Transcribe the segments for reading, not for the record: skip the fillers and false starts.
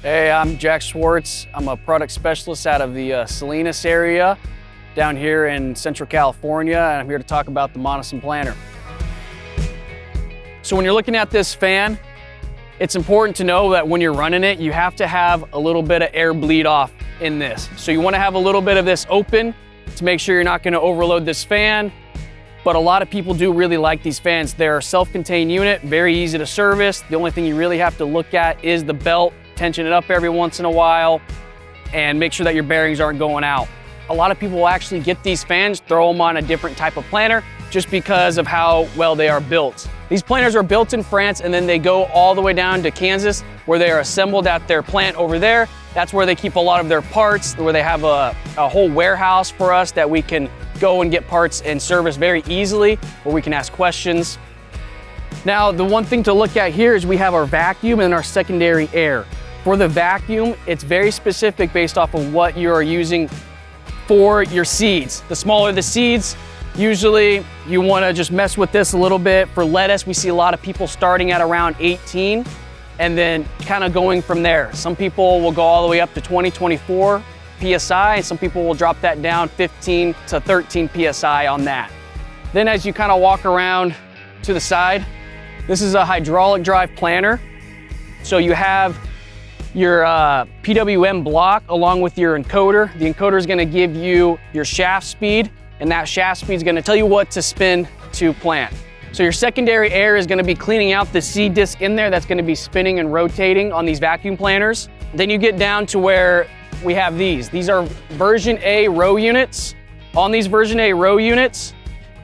Hey, I'm Jack Schwartz. I'm a product specialist out of the Salinas area down here in Central California, and I'm here to talk about the Monosem planter. So when you're looking at this fan, it's important to know that when you're running it, you have to have a little bit of air bleed off in this. So you want to have a little bit of this open to make sure you're not going to overload this fan. But a lot of people do really like these fans. They're a self-contained unit, very easy to service. The only thing you really have to look at is the belt, tension it up every once in a while, and make sure that your bearings aren't going out. A lot of people will actually get these fans, throw them on a different type of planter just because of how well they are built. These planters are built in France, and then they go all the way down to Kansas, where they are assembled at their plant over there. That's where they keep a lot of their parts, where they have a whole warehouse for us that we can go and get parts and service very easily, where we can ask questions. Now, the one thing to look at here is we have our vacuum and our secondary air. For the vacuum, it's very specific based off of what you are using for your seeds. The smaller the seeds, usually you want to just mess with this a little bit. For lettuce, we see a lot of people starting at around 18 and then kind of going from there. Some people will go all the way up to 20, 24 PSI, and some people will drop that down 15 to 13 PSI on that. Then as you kind of walk around to the side, this is a hydraulic drive planter. So you have your PWM block along with your encoder. The encoder is going to give you your shaft speed, and that shaft speed is going to tell you what to spin to plant. So your secondary air is going to be cleaning out the seed disc in there that's going to be spinning and rotating on these vacuum planters. Then you get down to where we have these. These are version A row units. On these version A row units,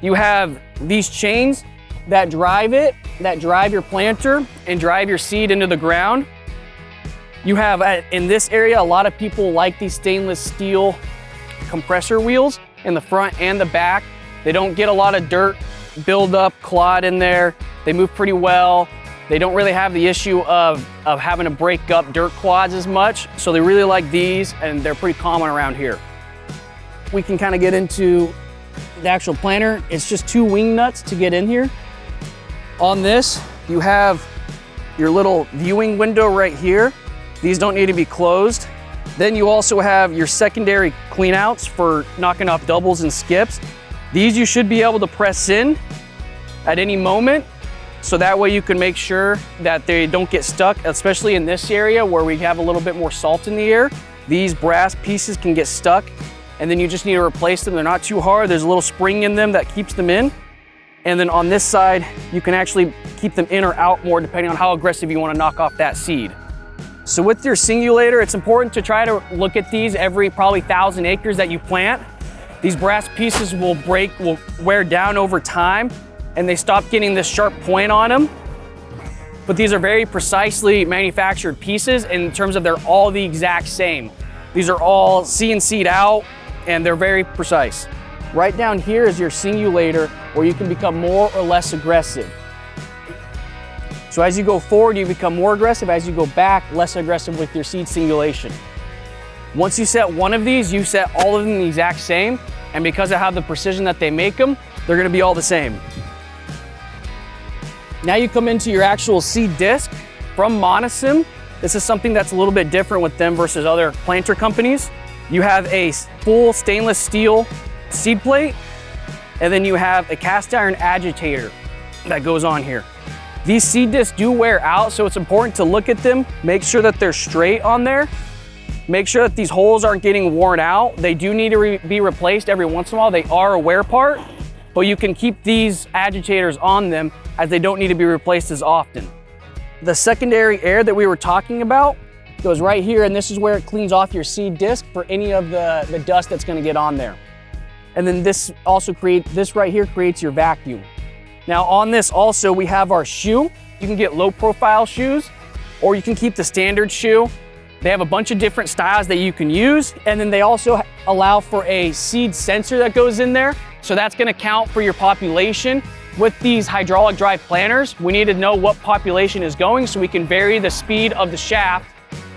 you have these chains that drive your planter and drive your seed into the ground. You have, in this area, a lot of people like these stainless steel compressor wheels in the front and the back. They don't get a lot of dirt buildup, clod in there. They move pretty well. They don't really have the issue of having to break up dirt clods as much. So they really like these, and they're pretty common around here. We can kind of get into the actual planter. It's just 2 wing nuts to get in here. On this, you have your little viewing window right here. These don't need to be closed. Then you also have your secondary cleanouts for knocking off doubles and skips. These you should be able to press in at any moment, so that way you can make sure that they don't get stuck, especially in this area where we have a little bit more salt in the air. These brass pieces can get stuck, and then you just need to replace them. They're not too hard. There's a little spring in them that keeps them in. And then on this side, you can actually keep them in or out more depending on how aggressive you want to knock off that seed. So with your singulator, it's important to try to look at these every probably 1,000 acres that you plant. These brass pieces will wear down over time, and they stop getting this sharp point on them. But these are very precisely manufactured pieces in terms of they're all the exact same. These are all CNC'd out, and they're very precise. Right down here is your singulator, where you can become more or less aggressive. So as you go forward, you become more aggressive. As you go back, less aggressive with your seed singulation. Once you set one of these, you set all of them the exact same. And because of how the precision that they make them, they're gonna be all the same. Now you come into your actual seed disc from Monosem. This is something that's a little bit different with them versus other planter companies. You have a full stainless steel seed plate, and then you have a cast iron agitator that goes on here. These seed discs do wear out, so it's important to look at them, make sure that they're straight on there, make sure that these holes aren't getting worn out. They do need to be replaced every once in a while. They are a wear part, but you can keep these agitators on them as they don't need to be replaced as often. The secondary air that we were talking about goes right here, and this is where it cleans off your seed disc for any of the dust that's gonna get on there. And then this right here creates your vacuum. Now on this also, we have our shoe. You can get low profile shoes, or you can keep the standard shoe. They have a bunch of different styles that you can use. And then they also allow for a seed sensor that goes in there. So that's gonna count for your population. With these hydraulic drive planters, we need to know what population is going so we can vary the speed of the shaft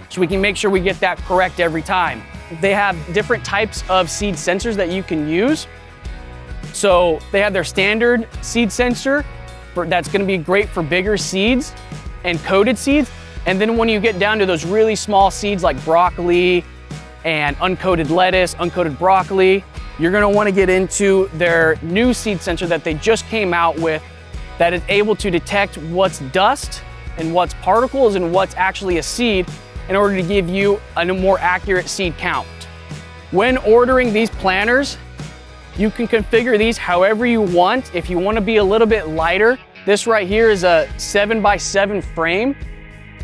so we can make sure we get that correct every time. They have different types of seed sensors that you can use. So they have their standard seed sensor that's gonna be great for bigger seeds and coated seeds. And then when you get down to those really small seeds like broccoli and uncoated lettuce, uncoated broccoli, you're gonna wanna get into their new seed sensor that they just came out with that is able to detect what's dust and what's particles and what's actually a seed in order to give you a more accurate seed count. When ordering these planters, you can configure these however you want. If you want to be a little bit lighter, this right here is a 7x7 frame,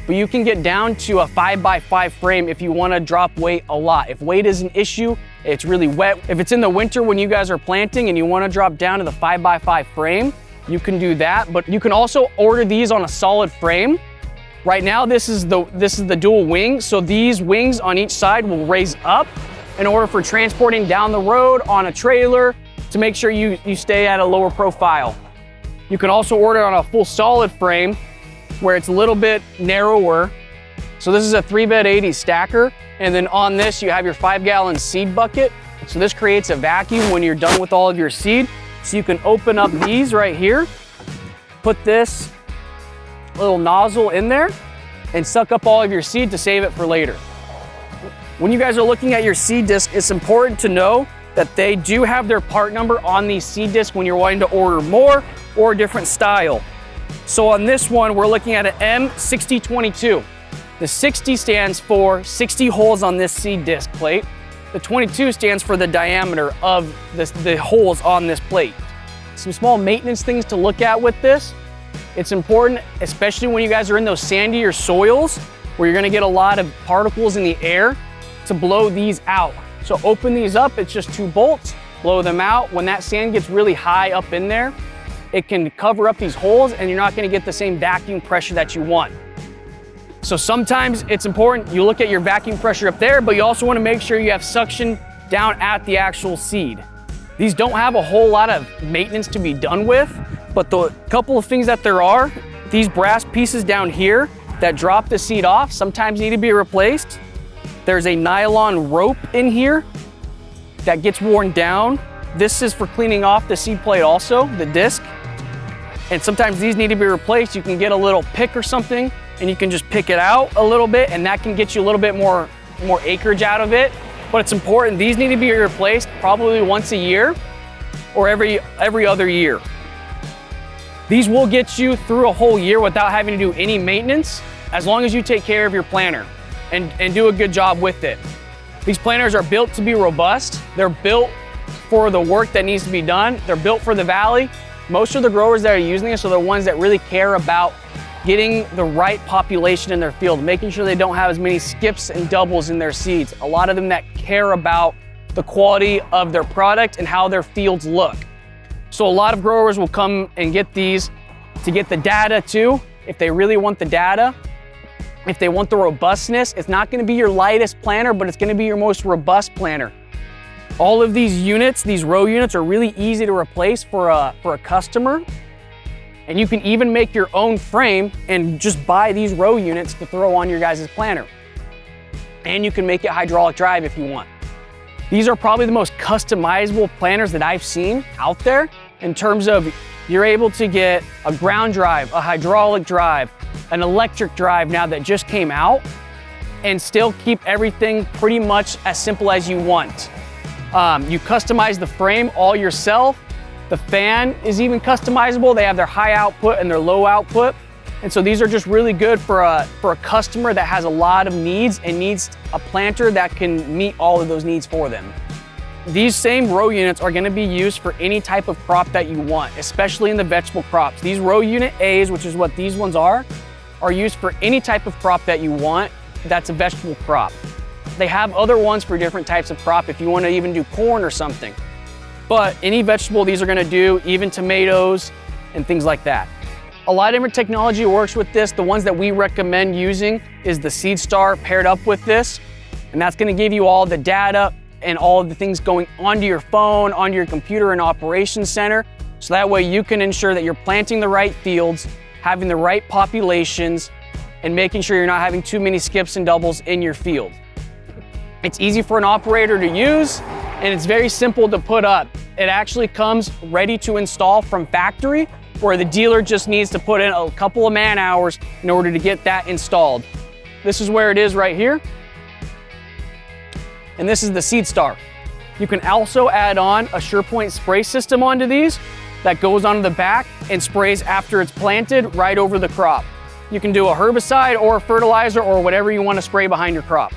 but you can get down to a 5x5 frame if you want to drop weight a lot. If weight is an issue, it's really wet. If it's in the winter when you guys are planting and you want to drop down to the 5x5 frame, you can do that, but you can also order these on a solid frame. Right now, this is the dual wing, so these wings on each side will raise up in order for transporting down the road on a trailer to make sure you stay at a lower profile. You can also order on a full solid frame where it's a little bit narrower. So this is a 3-bed 80 stacker, and then on this you have your 5-gallon seed bucket. So this creates a vacuum when you're done with all of your seed. So you can open up these right here, put this little nozzle in there and suck up all of your seed to save it for later. When you guys are looking at your seed disc, it's important to know that they do have their part number on these seed discs when you're wanting to order more or a different style. So on this one, we're looking at an M6022. The 60 stands for 60 holes on this seed disc plate. The 22 stands for the diameter of the holes on this plate. Some small maintenance things to look at with this. It's important, especially when you guys are in those sandier soils where you're gonna get a lot of particles in the air, to blow these out. So open these up, it's just 2 bolts, blow them out. When that sand gets really high up in there, it can cover up these holes and you're not gonna get the same vacuum pressure that you want. So sometimes it's important you look at your vacuum pressure up there, but you also wanna make sure you have suction down at the actual seed. These don't have a whole lot of maintenance to be done with, but the couple of things that there are, these brass pieces down here that drop the seed off sometimes need to be replaced. There's a nylon rope in here that gets worn down. This is for cleaning off the seed plate also, the disc. And sometimes these need to be replaced. You can get a little pick or something and you can just pick it out a little bit and that can get you a little bit more acreage out of it. But it's important, these need to be replaced probably once a year or every other year. These will get you through a whole year without having to do any maintenance as long as you take care of your planter and do a good job with it. These planters are built to be robust. They're built for the work that needs to be done. They're built for the valley. Most of the growers that are using this are the ones that really care about getting the right population in their field, making sure they don't have as many skips and doubles in their seeds. A lot of them that care about the quality of their product and how their fields look. So a lot of growers will come and get these to get the data too. If they really want the data, if they want the robustness, it's not gonna be your lightest planter, but it's gonna be your most robust planter. All of these units, these row units, are really easy to replace for a customer. And you can even make your own frame and just buy these row units to throw on your guys' planter. And you can make it hydraulic drive if you want. These are probably the most customizable planters that I've seen out there in terms of you're able to get a ground drive, a hydraulic drive, an electric drive now that just came out, and still keep everything pretty much as simple as you want. You customize the frame all yourself. The fan is even customizable. They have their high output and their low output. And so these are just really good for a customer that has a lot of needs and needs a planter that can meet all of those needs for them. These same row units are gonna be used for any type of crop that you want, especially in the vegetable crops. These row unit A's, which is what these ones are used for any type of crop that you want that's a vegetable crop. They have other ones for different types of crop if you wanna even do corn or something. But any vegetable these are gonna do, even tomatoes and things like that. A lot of different technology works with this. The ones that we recommend using is the SeedStar paired up with this, and that's gonna give you all the data and all of the things going onto your phone, onto your computer and operations center. So that way you can ensure that you're planting the right fields, having the right populations, and making sure you're not having too many skips and doubles in your field. It's easy for an operator to use, and it's very simple to put up. It actually comes ready to install from factory, where the dealer just needs to put in a couple of man hours in order to get that installed. This is where it is right here. And this is the Seed Star. You can also add on a SurePoint spray system onto these that goes onto the back and sprays after it's planted right over the crop. You can do a herbicide or a fertilizer or whatever you want to spray behind your crop.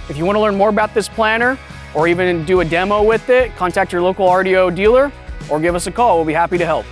If you want to learn more about this planter or even do a demo with it, contact your local RDO dealer or give us a call. We'll be happy to help.